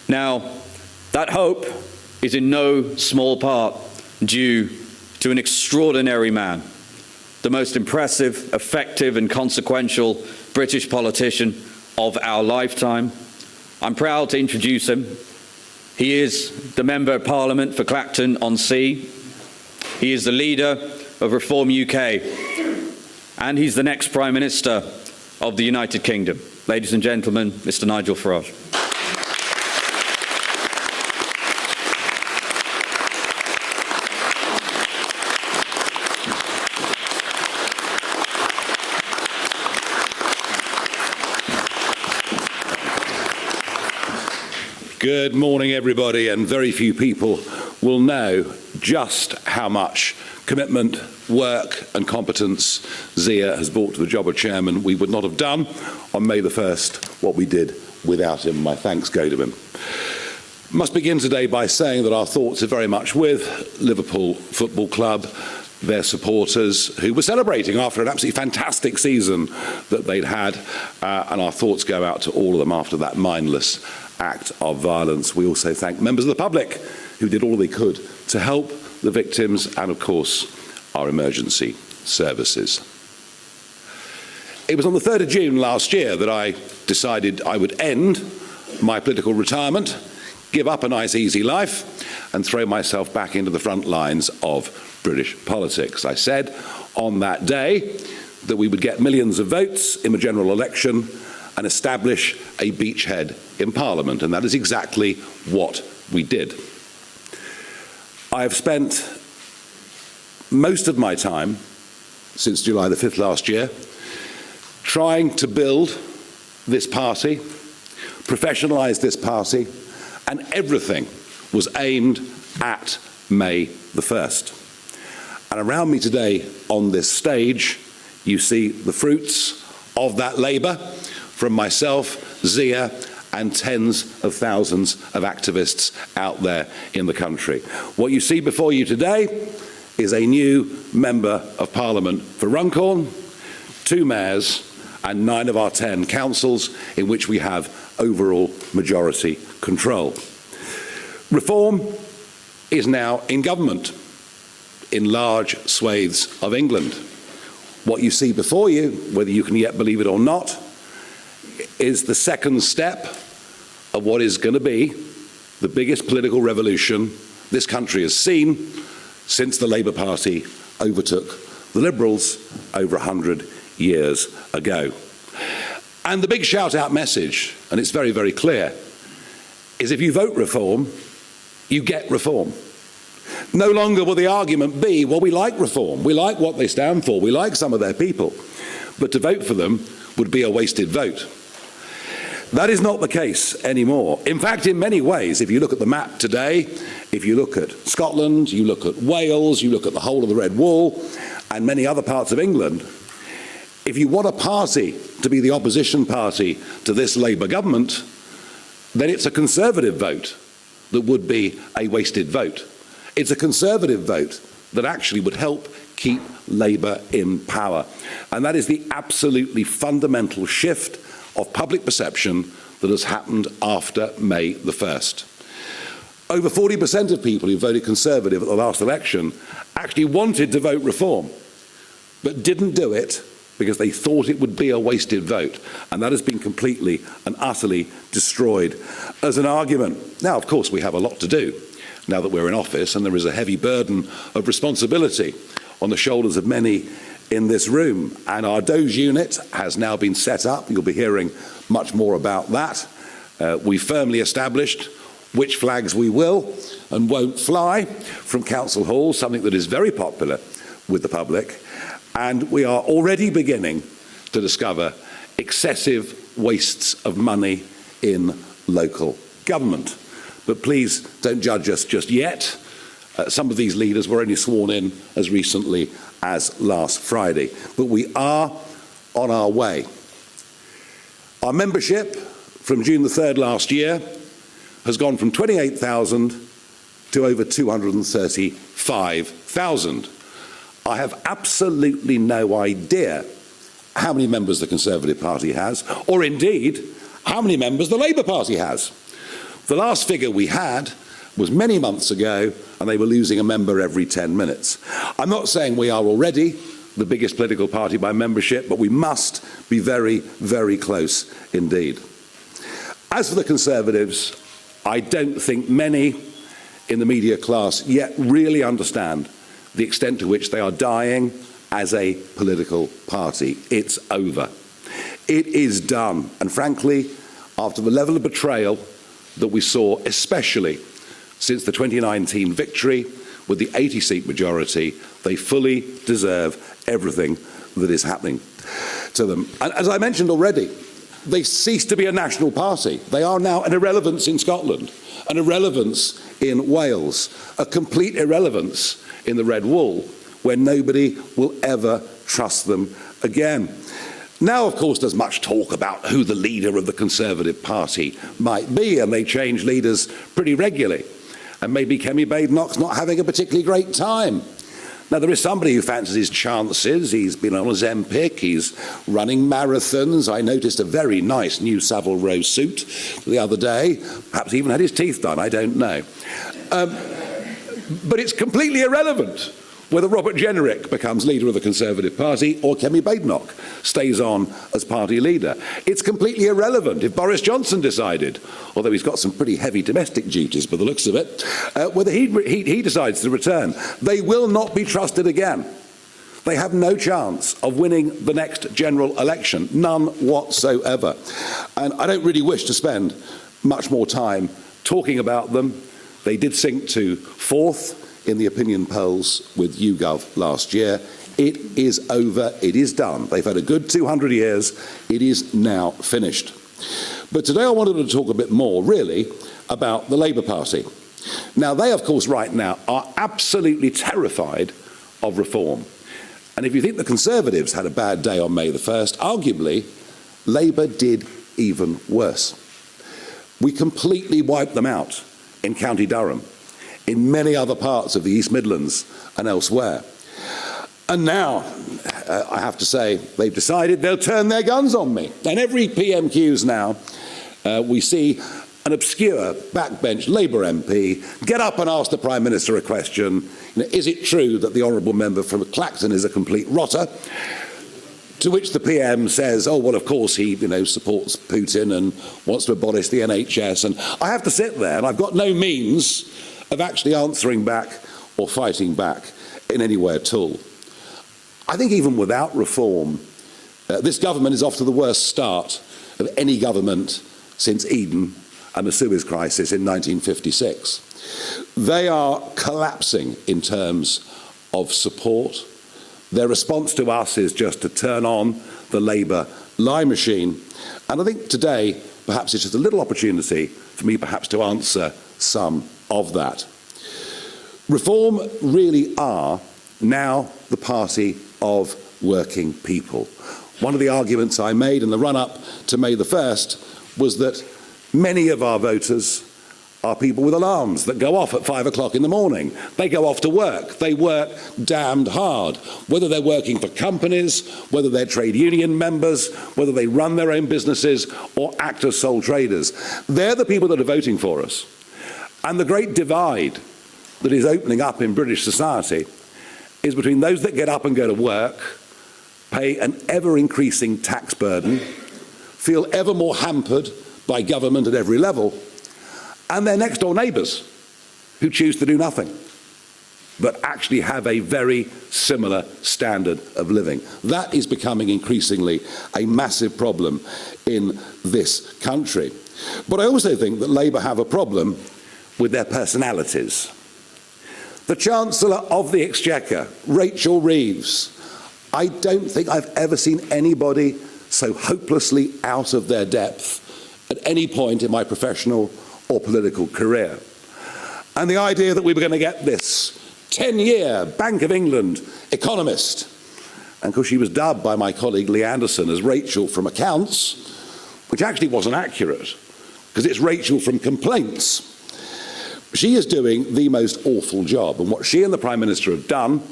Now, that hope is in no small part due to an extraordinary man, the most impressive, effective and consequential British politician of our lifetime. I'm proud to introduce him. He is the Member of Parliament for Clacton-on-Sea. He is the leader of Reform UK, and he's the next Prime Minister of the United Kingdom. Ladies and gentlemen, Mr. Nigel Farage. Good morning, everybody, and very few people will know just how much commitment, work and competence Zia has brought to the job of chairman. We would not have done on May the 1st what we did without him. My thanks go to him. Must begin today by saying that our thoughts are very much with Liverpool Football Club, their supporters, who were celebrating after an absolutely fantastic season that they'd had, and our thoughts go out to all of them after that mindless act of violence. We also thank members of the public who did all they could to help the victims and, of course, our emergency services. It was on the 3rd of June last year that I decided I would end my political retirement, give up a nice easy life and throw myself back into the front lines of British politics. I said on that day that we would get millions of votes in the general election and establish a beachhead in Parliament, and that is exactly what we did. I have spent most of my time, since July the 5th last year, trying to build this party, professionalise this party, and everything was aimed at May the 1st. And around me today on this stage, you see the fruits of that labour from myself, Zia, and tens of thousands of activists out there in the country. What you see before you today is a new Member of Parliament for Runcorn, 2 mayors and 9 of our 10 councils in which we have overall majority control. Reform is now in government in large swathes of England. What you see before you, whether you can yet believe it or not, is the second step of what is going to be the biggest political revolution this country has seen since the Labour Party overtook the Liberals over 100 years ago. And the big shout-out message, and it's very, very clear, is if you vote reform, you get reform. No longer will the argument be, well, we like reform, we like what they stand for, we like some of their people, but to vote for them would be a wasted vote. That is not the case anymore. In fact, in many ways, if you look at the map today, if you look at Scotland, you look at Wales, you look at the whole of the Red Wall, and many other parts of England, if you want a party to be the opposition party to this Labour government, then it's a Conservative vote that would be a wasted vote. It's a Conservative vote that actually would help keep Labour in power. And that is the absolutely fundamental shift of public perception that has happened after May the 1st. Over 40% of people who voted Conservative at the last election actually wanted to vote reform, but didn't do it because they thought it would be a wasted vote. And that has been completely and utterly destroyed as an argument. Now, of course, we have a lot to do now that we're in office, and there is a heavy burden of responsibility on the shoulders of many in this room, and our Doge unit has now been set up. You'll be hearing much more about that. We firmly established which flags we will and won't fly from Council Hall, something that is very popular with the public, and we are already beginning to discover excessive wastes of money in local government. But please don't judge us just yet. Some of these leaders were only sworn in as recently as last Friday. But we are on our way. Our membership from June the 3rd last year has gone from 28,000 to over 235,000. I have absolutely no idea how many members the Conservative Party has, or indeed how many members the Labour Party has. The last figure we had was many months ago, and they were losing a member every 10 minutes. I'm not saying we are already the biggest political party by membership, but we must be very, very close indeed. As for the Conservatives, I don't think many in the media class yet really understand the extent to which they are dying as a political party. It's over. It is done. And frankly, after the level of betrayal that we saw, especially since the 2019 victory with the 80-seat majority, they fully deserve everything that is happening to them. And as I mentioned already, they cease to be a national party. They are now an irrelevance in Scotland, an irrelevance in Wales, a complete irrelevance in the Red Wall, where nobody will ever trust them again. Now, of course, there's much talk about who the leader of the Conservative Party might be, and they change leaders pretty regularly. And maybe Kemi Badenoch's not having a particularly great time. Now, there is somebody who fancies his chances. He's been on a Zempic, he's running marathons. I noticed a very nice new Savile Row suit the other day. Perhaps he even had his teeth done, I don't know. But it's completely irrelevant whether Robert Jenrick becomes leader of the Conservative Party or Kemi Badenoch stays on as party leader. It's completely irrelevant if Boris Johnson decided, although he's got some pretty heavy domestic duties by the looks of it, whether he decides to return. They will not be trusted again. They have no chance of winning the next general election, none whatsoever. And I don't really wish to spend much more time talking about them. They did sink to fourth in the opinion polls with YouGov last year. It is over, it is done. They've had a good 200 years, it is now finished. But today I wanted to talk a bit more, really, about the Labour Party. Now, they, of course, right now are absolutely terrified of reform. And if you think the Conservatives had a bad day on May the 1st, arguably, Labour did even worse. We completely wiped them out in County Durham, in many other parts of the East Midlands and elsewhere. And now, I have to say, they've decided they'll turn their guns on me. And every PMQs now, we see an obscure backbench Labour MP get up and ask the Prime Minister a question. Is it true that the honourable member from Clacton is a complete rotter? To which the PM says, oh, well, of course he, supports Putin and wants to abolish the NHS. And I have to sit there, and I've got no means of actually answering back or fighting back in any way at all. I think even without reform, this government is off to the worst start of any government since Eden and the Suez Crisis in 1956. They are collapsing in terms of support. Their response to us is just to turn on the Labour lie machine. And I think today, perhaps it's just a little opportunity for me perhaps to answer some of that. Reform really are now the party of working people. One of the arguments I made in the run-up to May the 1st was that many of our voters are people with alarms that go off at 5 o'clock in the morning. They go off to work. They work damned hard, whether they're working for companies, whether they're trade union members, whether they run their own businesses or act as sole traders. They're the people that are voting for us. And the great divide that is opening up in British society is between those that get up and go to work, pay an ever-increasing tax burden, feel ever more hampered by government at every level, and their next-door neighbours who choose to do nothing, but actually have a very similar standard of living. That is becoming increasingly a massive problem in this country. But I also think that Labour have a problem with their personalities. The Chancellor of the Exchequer, Rachel Reeves, I don't think I've ever seen anybody so hopelessly out of their depth at any point in my professional or political career. And the idea that we were going to get this 10-year Bank of England economist, and of course she was dubbed by my colleague Lee Anderson as Rachel from accounts, which actually wasn't accurate, because it's Rachel from complaints. She is doing the most awful job, and what she and the Prime Minister have done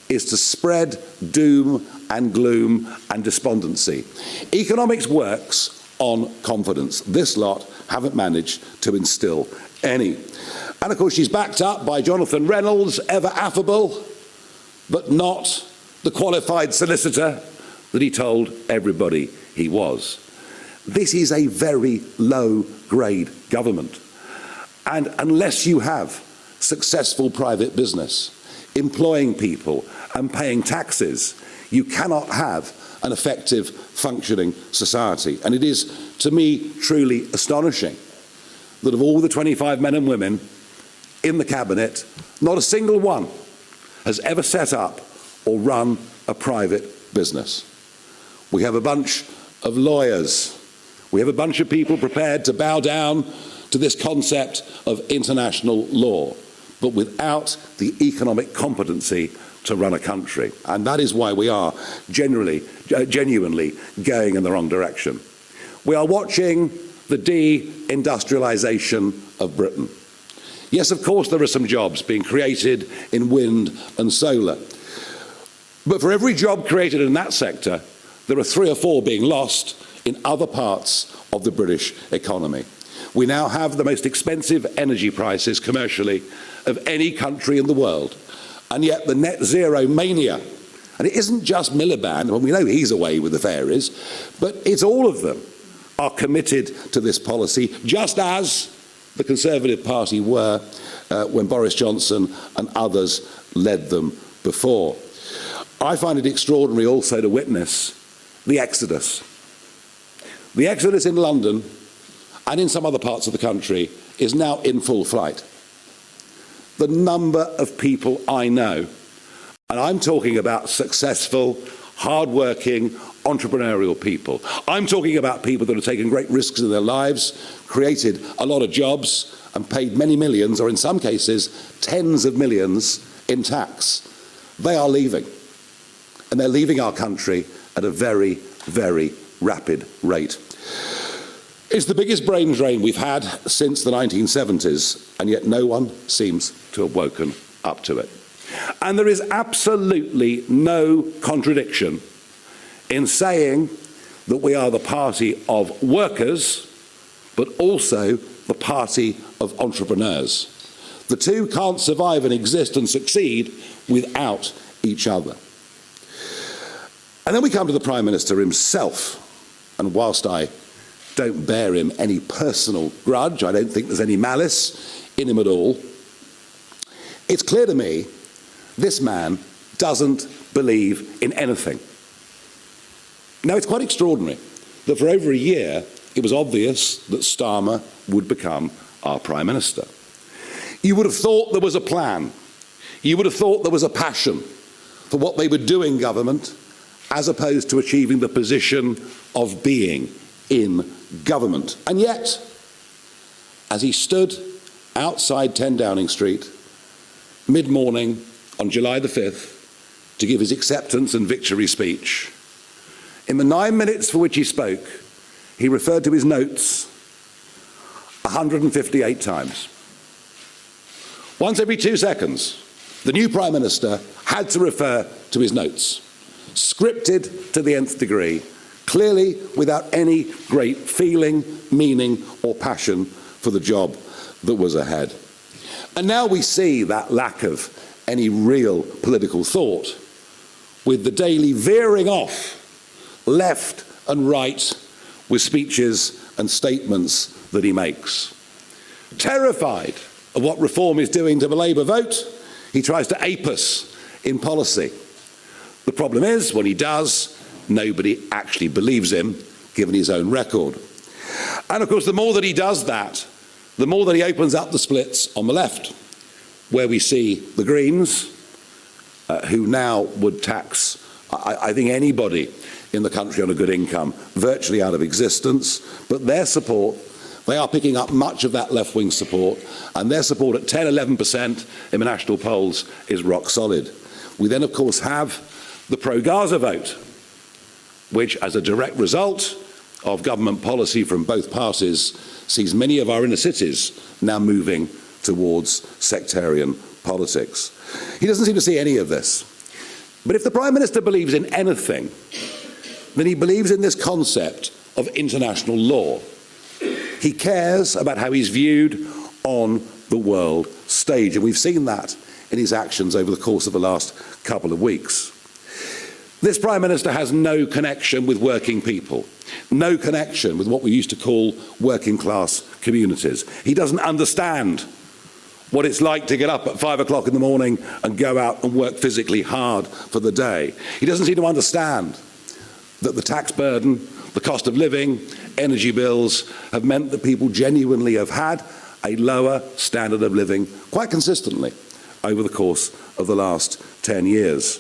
is to spread doom and gloom and despondency. Economics works on confidence. This lot haven't managed to instil any. And of course she's backed up by Jonathan Reynolds, ever affable, but not the qualified solicitor that he told everybody he was. This is a very low-grade government. And unless you have successful private business, employing people and paying taxes, you cannot have an effective functioning society. And it is, to me, truly astonishing that of all the 25 men and women in the cabinet, not a single one has ever set up or run a private business. We have a bunch of lawyers. We have a bunch of people prepared to bow down to this concept of international law, but without the economic competency to run a country. And that is why we are genuinely going in the wrong direction. We are watching the de-industrialisation of Britain. Yes, of course, there are some jobs being created in wind and solar. But for every job created in that sector, there are 3 or 4 being lost in other parts of the British economy. We now have the most expensive energy prices commercially of any country in the world. And yet the net zero mania, and it isn't just Miliband, well, we know he's away with the fairies, but it's all of them are committed to this policy, just as the Conservative Party were when Boris Johnson and others led them before. I find it extraordinary also to witness the exodus. The exodus in London and in some other parts of the country is now in full flight. The number of people I know, and I'm talking about successful, hard-working, entrepreneurial people. I'm talking about people that have taken great risks in their lives, created a lot of jobs, and paid many millions, or in some cases, tens of millions in tax. They are leaving. And they're leaving our country at a very, very rapid rate. It's the biggest brain drain we've had since the 1970s, and yet no one seems to have woken up to it. And there is absolutely no contradiction in saying that we are the party of workers, but also the party of entrepreneurs. The two can't survive and exist and succeed without each other. And then we come to the Prime Minister himself, and whilst I don't bear him any personal grudge, I don't think there's any malice in him at all, it's clear to me this man doesn't believe in anything. Now, it's quite extraordinary that for over a year it was obvious that Starmer would become our Prime Minister. You would have thought there was a plan. You would have thought there was a passion for what they would do in government, as opposed to achieving the position of being in government. And yet, as he stood outside 10 Downing Street, mid-morning on July the 5th, to give his acceptance and victory speech, in the 9 minutes for which he spoke, he referred to his notes 158 times. Once every 2 seconds, the new Prime Minister had to refer to his notes, scripted to the nth degree, clearly without any great feeling, meaning or passion for the job that was ahead. And now we see that lack of any real political thought with the daily veering off left and right with speeches and statements that he makes. Terrified of what reform is doing to the Labour vote, he tries to ape us in policy. The problem is, when he does, nobody actually believes him, given his own record. And of course, the more that he does that, the more that he opens up the splits on the left, where we see the Greens, who now would tax, I think, anybody in the country on a good income, virtually out of existence. But their support, they are picking up much of that left-wing support, and their support at 10, 11% in the national polls is rock solid. We then, of course, have the pro-Gaza vote, which, as a direct result of government policy from both parties, sees many of our inner cities now moving towards sectarian politics. He doesn't seem to see any of this. But if the Prime Minister believes in anything, then he believes in this concept of international law. He cares about how he's viewed on the world stage, and we've seen that in his actions over the course of the last couple of weeks. This Prime Minister has no connection with working people, no connection with what we used to call working class communities. He doesn't understand what it's like to get up at 5 o'clock in the morning and go out and work physically hard for the day. He doesn't seem to understand that the tax burden, the cost of living, energy bills have meant that people genuinely have had a lower standard of living quite consistently over the course of the last 10 years.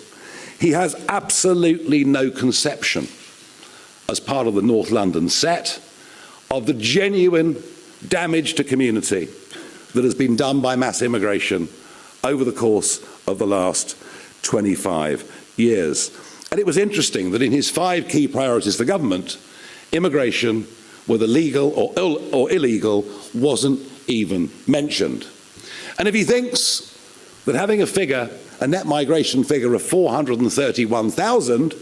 He has absolutely no conception, as part of the North London set, of the genuine damage to community that has been done by mass immigration over the course of the last 25 years. And it was interesting that in his 5 key priorities for government, immigration, whether legal or illegal, wasn't even mentioned. And if he thinks that having a net migration figure of 431,000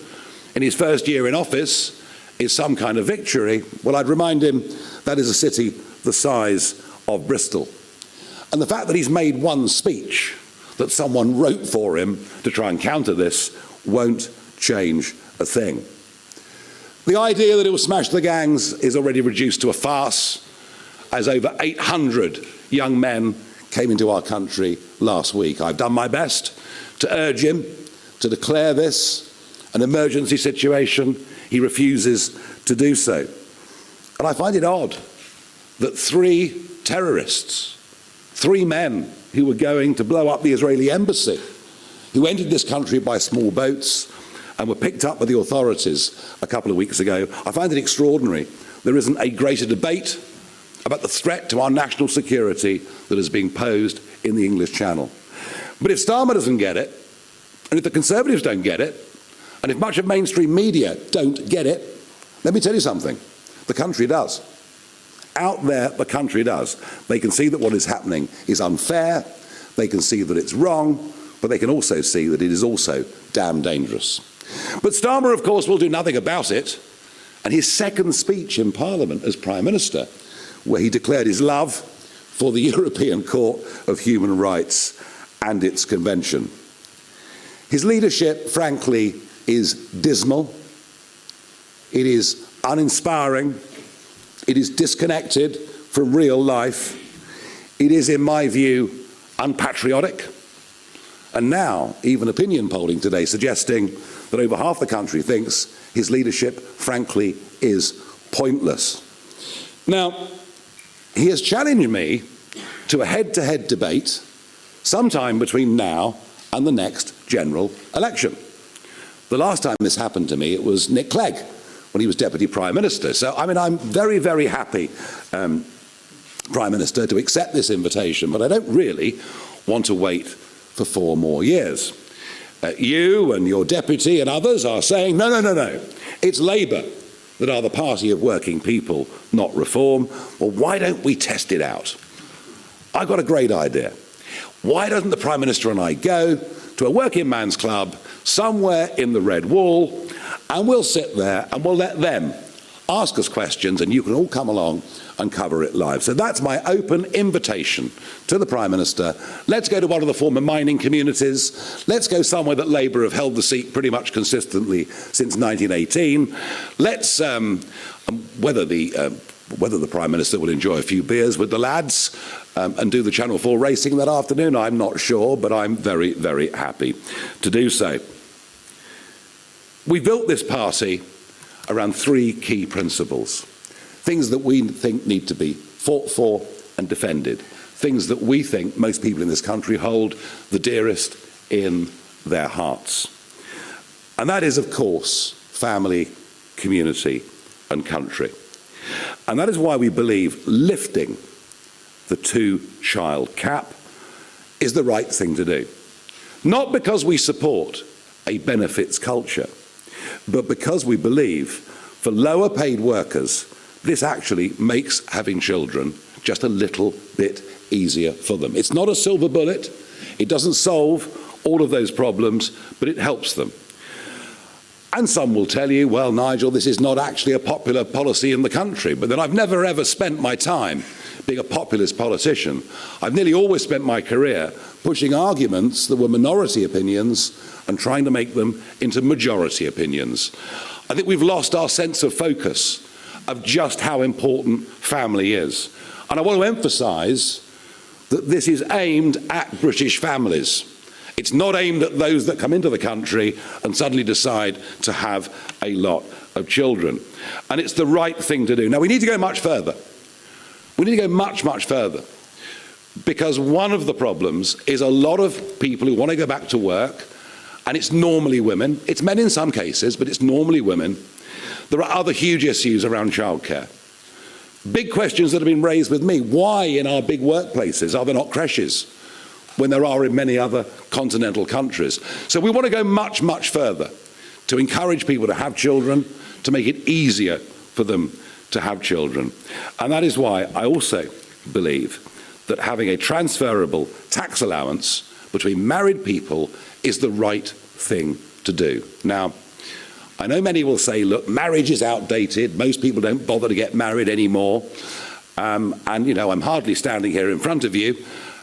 in his first year in office is some kind of victory, well, I'd remind him that is a city the size of Bristol. And the fact that he's made one speech that someone wrote for him to try and counter this won't change a thing. The idea that it will smash the gangs is already reduced to a farce, as over 800 young men came into our country last week. I've done my best to urge him to declare this an emergency situation. He refuses to do so. And I find it odd that 3 terrorists, 3 men who were going to blow up the Israeli embassy, who entered this country by small boats and were picked up by the authorities a couple of weeks ago, I find it extraordinary there isn't a greater debate about the threat to our national security that is being posed in the English Channel. But if Starmer doesn't get it, and if the Conservatives don't get it, and if much of mainstream media don't get it, let me tell you something, the country does. Out there, the country does. They can see that what is happening is unfair, they can see that it's wrong, but they can also see that it is also damn dangerous. But Starmer, of course, will do nothing about it, and his second speech in Parliament as Prime Minister, where he declared his love for the European Court of Human Rights and its convention. His leadership, frankly, is dismal, it is uninspiring, it is disconnected from real life, it is, in my view, unpatriotic, and now even opinion polling today suggesting that over half the country thinks his leadership, frankly, is pointless. Now, he has challenged me to a head-to-head debate sometime between now and the next general election. The last time this happened to me, it was Nick Clegg, when he was Deputy Prime Minister. So, I mean, I'm very, very happy, Prime Minister, to accept this invitation, but I don't really want to wait for 4 more years. You and your deputy and others are saying, no, it's Labour that are the party of working people, not Reform. Well, why don't we test it out? I've got a great idea. Why doesn't the Prime Minister and I go to a working man's club somewhere in the Red Wall, and we'll sit there and we'll let them ask us questions, and you can all come along and cover it live. So that's my open invitation to the Prime Minister. Let's go to one of the former mining communities. Let's go somewhere that Labour have held the seat pretty much consistently since 1918. Let's, whether the Prime Minister will enjoy a few beers with the lads and do the Channel 4 racing that afternoon, I'm not sure, but I'm very, very happy to do so. We built this party around 3 key principles, things that we think need to be fought for and defended, things that we think most people in this country hold the dearest in their hearts. And that is, of course, family, community and country. And that is why we believe lifting the 2-child cap is the right thing to do. Not because we support a benefits culture, but because we believe for lower paid workers, this actually makes having children just a little bit easier for them. It's not a silver bullet, it doesn't solve all of those problems, but it helps them. And some will tell you, well, Nigel, this is not actually a popular policy in the country. But then I've never, ever spent my time being a populist politician. I've nearly always spent my career pushing arguments that were minority opinions and trying to make them into majority opinions. I think we've lost our sense of focus of just how important family is. And I want to emphasise that this is aimed at British families. It's not aimed at those that come into the country and suddenly decide to have a lot of children. And it's the right thing to do. Now, we need to go much further. We need to go much, much further. Because one of the problems is a lot of people who want to go back to work, and it's normally women. It's men in some cases, but it's normally women. There are other huge issues around childcare. Big questions that have been raised with me. Why in our big workplaces are there not creches when there are in many other continental countries? So we want to go much, much further to encourage people to have children, to make it easier for them to have children. And that is why I also believe that having a transferable tax allowance between married people is the right thing to do. Now, I know many will say, look, marriage is outdated. Most people don't bother to get married anymore. And, you know, I'm hardly standing here in front of you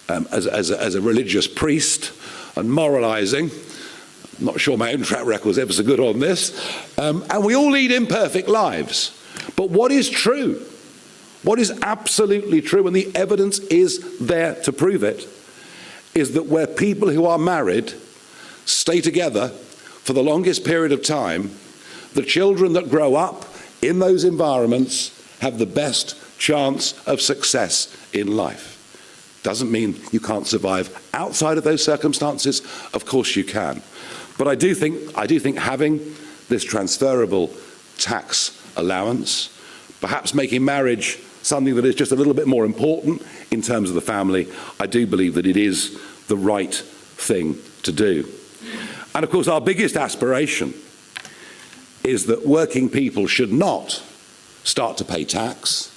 as a religious priest and moralising. I'm not sure my own track record is ever so good on this. And we all lead imperfect lives. But what is true, what is absolutely true, and the evidence is there to prove it, is that where people who are married stay together for the longest period of time, the children that grow up in those environments have the best chance of success in life. Doesn't mean you can't survive outside of those circumstances. Of course you can. But I do think having this transferable tax allowance, perhaps making marriage something that is just a little bit more important in terms of the family, I do believe that it is the right thing to do. And of course our biggest aspiration is that working people should not start to pay tax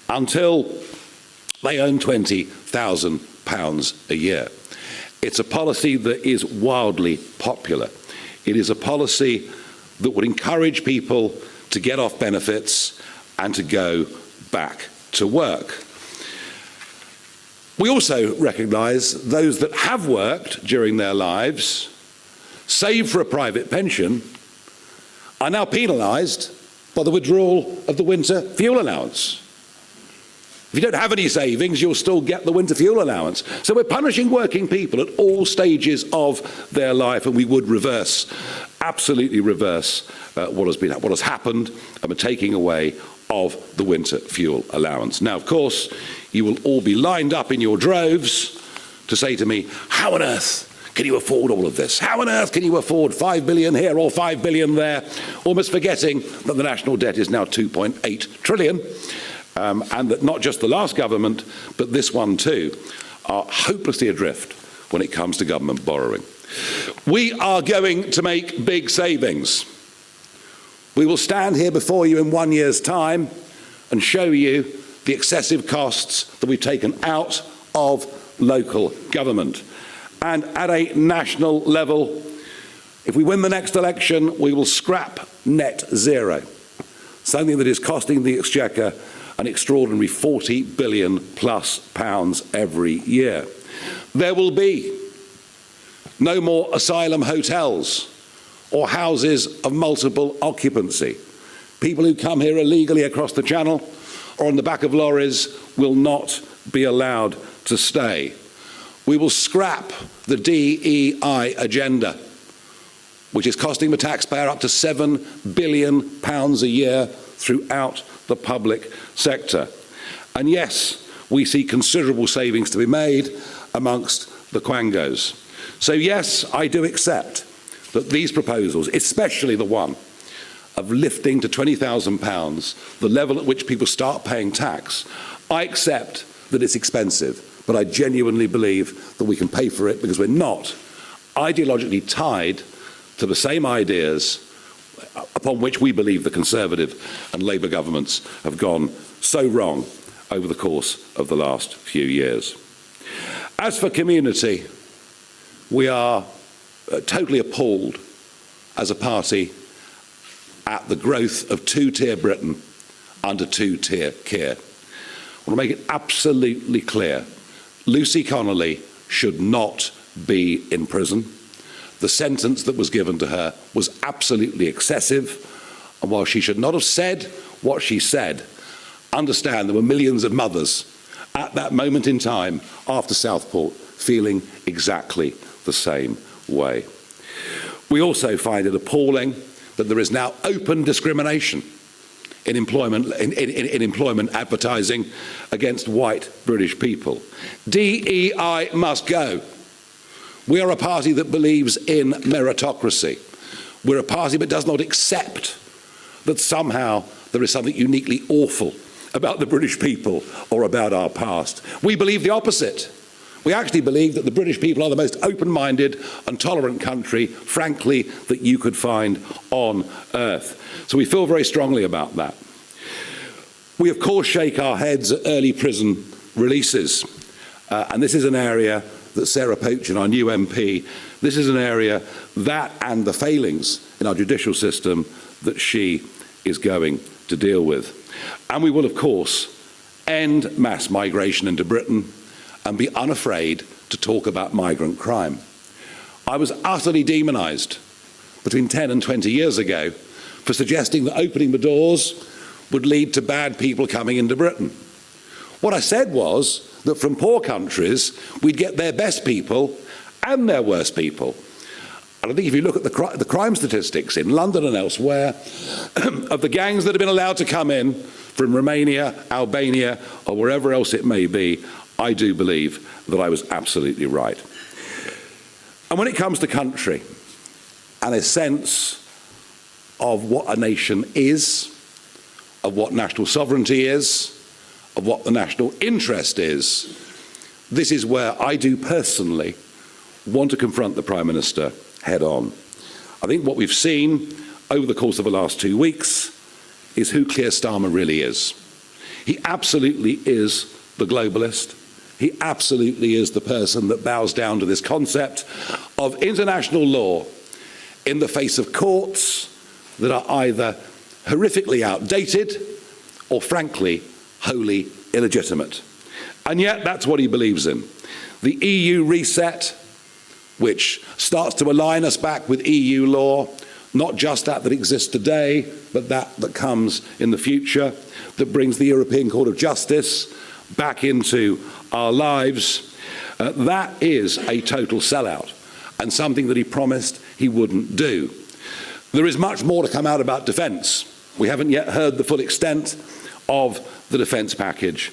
until they earn £20,000 a year. It's a policy that is wildly popular. It is a policy that would encourage people to get off benefits and to go back to work. We also recognise those that have worked during their lives, saved for a private pension, are now penalised by the withdrawal of the winter fuel allowance. If you don't have any savings, you'll still get the winter fuel allowance. So we're punishing working people at all stages of their life, and we would reverse, absolutely reverse what has happened, and we're taking away of the winter fuel allowance. Now, of course, you will all be lined up in your droves to say to me, how on earth can you afford all of this? How on earth can you afford 5 billion here or 5 billion there? Almost forgetting that the national debt is now 2.8 trillion. And that not just the last government, but this one too, are hopelessly adrift when it comes to government borrowing. We are going to make big savings. We will stand here before you in 1 year's time and show you the excessive costs that we've taken out of local government. And at a national level, if we win the next election, we will scrap net zero, something that is costing the Exchequer an extraordinary £40 billion plus every year. There will be no more asylum hotels or houses of multiple occupancy. People who come here illegally across the channel or on the back of lorries will not be allowed to stay. We will scrap the DEI agenda, which is costing the taxpayer up to £7 billion a year throughout the public sector. And yes, we see considerable savings to be made amongst the quangos. So yes, I do accept that these proposals, especially the one of lifting to £20,000 the level at which people start paying tax, I accept that it's expensive, but I genuinely believe that we can pay for it because we're not ideologically tied to the same ideas upon which we believe the Conservative and Labour governments have gone so wrong over the course of the last few years. As for community, we are totally appalled as a party at the growth of two-tier Britain under two-tier Keir. I want to make it absolutely clear, Lucy Connolly should not be in prison. The sentence that was given to her was absolutely excessive, and while she should not have said what she said, understand there were millions of mothers at that moment in time after Southport feeling exactly the same way. We also find it appalling that there is now open discrimination in employment advertising against white British people. DEI must go. We are a party that believes in meritocracy. We're a party that does not accept that somehow there is something uniquely awful about the British people or about our past. We believe the opposite. We actually believe that the British people are the most open-minded and tolerant country, frankly, that you could find on earth. So we feel very strongly about that. We, of course, shake our heads at early prison releases. And this is an area that Sarah Pochin, our new MP, this is an area that and the failings in our judicial system that she is going to deal with. And we will, of course, end mass migration into Britain and be unafraid to talk about migrant crime. I was utterly demonised between 10 and 20 years ago for suggesting that opening the doors would lead to bad people coming into Britain. What I said was that from poor countries, we'd get their best people and their worst people. And I think if you look at the crime statistics in London and elsewhere, of the gangs that have been allowed to come in from Romania, Albania, or wherever else it may be, I do believe that I was absolutely right. And when it comes to country and a sense of what a nation is, of what national sovereignty is, of what the national interest is, this is where I do personally want to confront the Prime Minister head on. I think what we've seen over the course of the last 2 weeks is who Keir Starmer really is. He absolutely is the globalist. He absolutely is the person that bows down to this concept of international law in the face of courts that are either horrifically outdated or, frankly, wholly illegitimate. And yet that's what he believes in. The EU reset, which starts to align us back with EU law, not just that exists today, but that comes in the future, that brings the European Court of Justice back into our lives. That is a total sellout and something that he promised he wouldn't do. There is much more to come out about defence. We haven't yet heard the full extent of the defence package.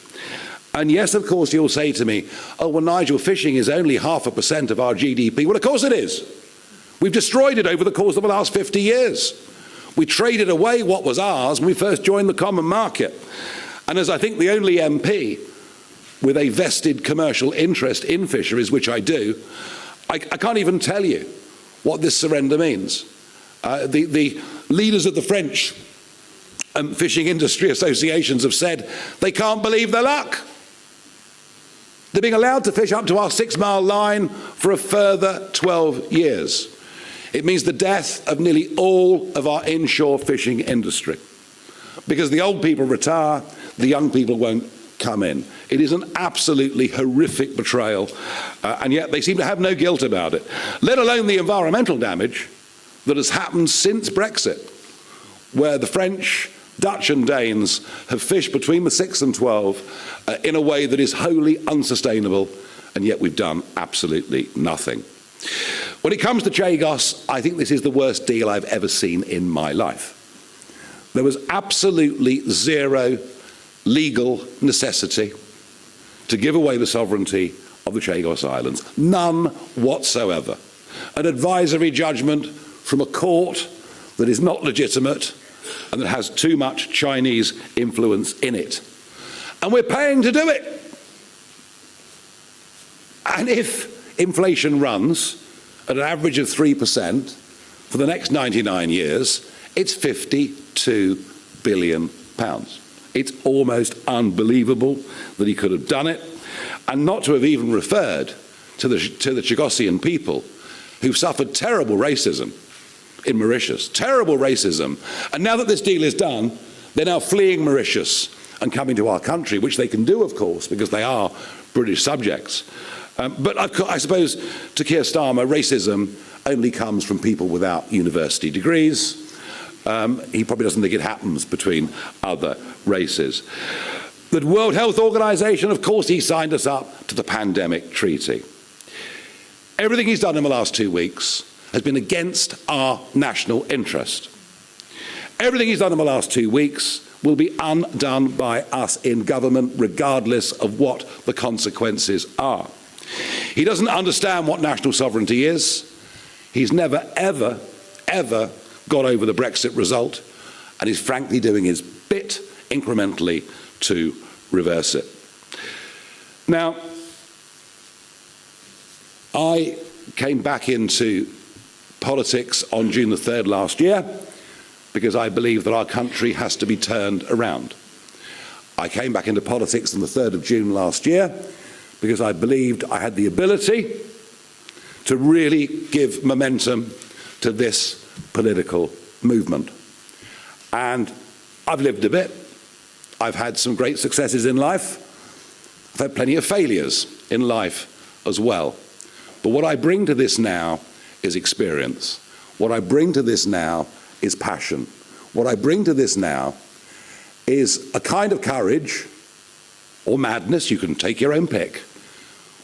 And yes, of course, you'll say to me, oh, well, Nigel, fishing is only 0.5% of our GDP. Well, of course it is. We've destroyed it over the course of the last 50 years. We traded away what was ours when we first joined the common market. And as I think the only MP with a vested commercial interest in fisheries, which I do, I can't even tell you what this surrender means. The leaders of the French fishing industry associations have said they can't believe their luck. They're being allowed to fish up to our 6-mile line for a further 12 years. It means the death of nearly all of our inshore fishing industry. Because the old people retire, the young people won't come in. It is an absolutely horrific betrayal, and yet they seem to have no guilt about it, let alone the environmental damage that has happened since Brexit, where the French, Dutch and Danes have fished between the 6 and 12 in a way that is wholly unsustainable, and yet we've done absolutely nothing. When it comes to Chagos, I think this is the worst deal I've ever seen in my life. There was absolutely zero legal necessity to give away the sovereignty of the Chagos Islands. None whatsoever. An advisory judgment from a court that is not legitimate and that has too much Chinese influence in it. And we're paying to do it. And if inflation runs at an average of 3% for the next 99 years, it's £52 billion. It's almost unbelievable that he could have done it, and not to have even referred to the Chagosian people who've suffered terrible racism in Mauritius. Terrible racism. And now that this deal is done, they're now fleeing Mauritius and coming to our country, which they can do, of course, because they are British subjects. But I suppose to Keir Starmer, racism only comes from people without university degrees. He probably doesn't think it happens between other races. The World Health Organization, of course, he signed us up to the pandemic treaty. Everything he's done in the last 2 weeks has been against our national interest. Everything he's done in the last 2 weeks will be undone by us in government, regardless of what the consequences are. He doesn't understand what national sovereignty is. He's never, ever, ever got over the Brexit result, and he's frankly doing his bit incrementally to reverse it. Now, I came back into politics on June the 3rd last year because I believe that our country has to be turned around. I came back into politics on the 3rd of June last year because I believed I had the ability to really give momentum to this political movement. And I've lived a bit. I've had some great successes in life. I've had plenty of failures in life as well. But what I bring to this now is experience. What I bring to this now is passion. What I bring to this now is a kind of courage or madness, you can take your own pick,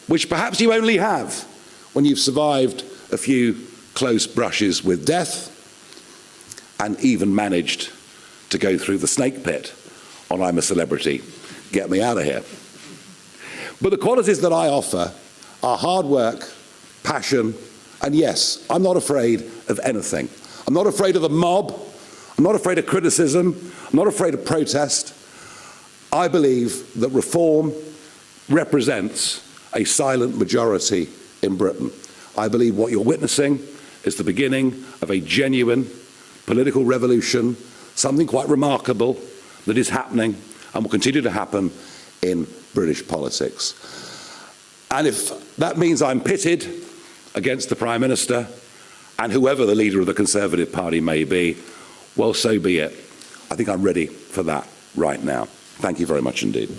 which perhaps you only have when you've survived a few close brushes with death and even managed to go through the snake pit on I'm a Celebrity, get me out of here. But the qualities that I offer are hard work, passion, and yes, I'm not afraid of anything. I'm not afraid of the mob. I'm not afraid of criticism. I'm not afraid of protest. I believe that reform represents a silent majority in Britain. I believe what you're witnessing is the beginning of a genuine political revolution, something quite remarkable that is happening and will continue to happen in British politics. And if that means I'm pitted against the Prime Minister and whoever the leader of the Conservative Party may be, well, so be it. I think I'm ready for that right now. Thank you very much indeed.